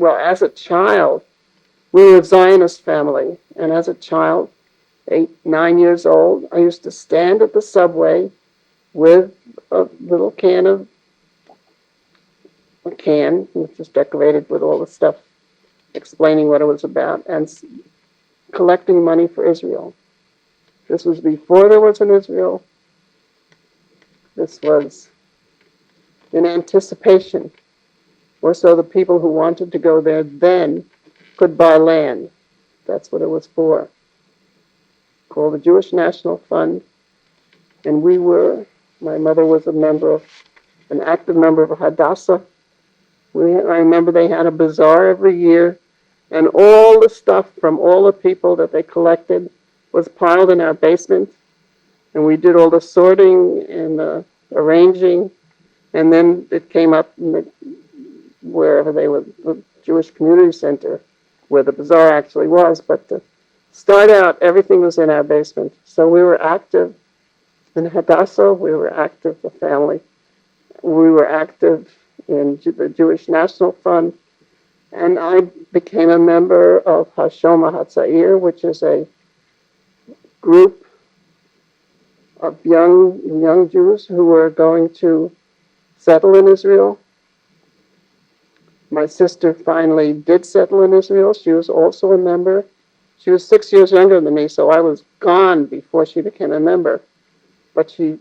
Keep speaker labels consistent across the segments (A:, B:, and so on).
A: well, as a child, we were a Zionist family, and as a child, 8, 9 years old, I used to stand at the subway with a little can, which was decorated with all the stuff explaining what it was about, and collecting money for Israel. This was before there was an Israel. This was in anticipation, or so the people who wanted to go there then could buy land. That's what it was for. Called the Jewish National Fund, and my mother was an active member of Hadassah. I remember they had a bazaar every year, and all the stuff from all the people that they collected was piled in our basement, and we did all the sorting and the arranging, and then it came up wherever they were, the Jewish Community Center, where the bazaar actually was, but to start out, everything was in our basement. So we were active in Hadassah, we were active, the family. We were active in the Jewish National Fund, and I became a member of Hashoma Hatzair, which is a group of young Jews who were going to settle in Israel. My sister finally did settle in Israel. She was also a member. She was 6 years younger than me, so I was gone before she became a member. But she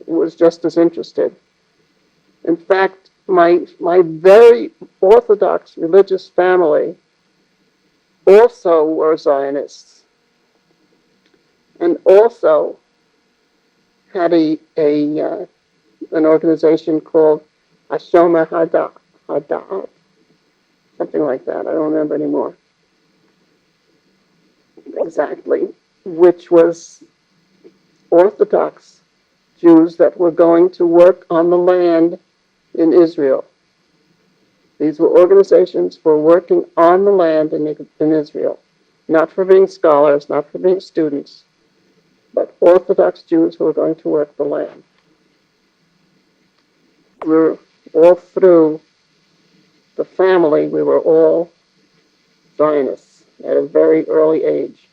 A: was just as interested. In fact, my very Orthodox religious family also were Zionists, and also had an organization called Hashoma Hada'at, something like that. I don't remember anymore exactly, which was Orthodox Jews that were going to work on the land in Israel. These were organizations for working on the land in Israel, not for being scholars, not for being students, but Orthodox Jews who were going to work the land. We were all through the family, we were all Zionists at a very early age.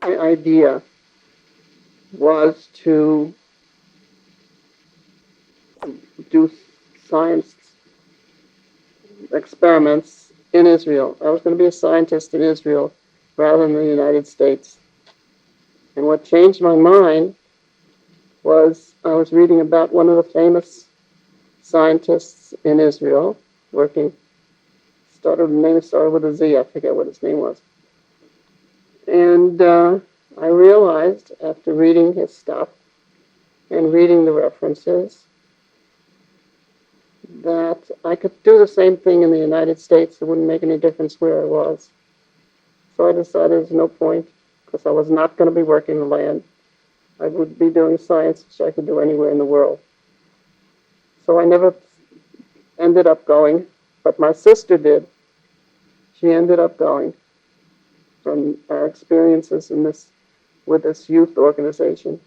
A: My idea was to do science experiments in Israel. I was going to be a scientist in Israel rather than the United States. And what changed my mind was I was reading about one of the famous scientists in Israel, the name started with a Z, I forget what his name was. And I realized after reading his stuff and reading the references that I could do the same thing in the United States. It wouldn't make any difference where I was. So I decided there's no point, because I was not going to be working the land. I would be doing science, which I could do anywhere in the world. So I never ended up going, but my sister did. She ended up going from our experiences with this youth organization.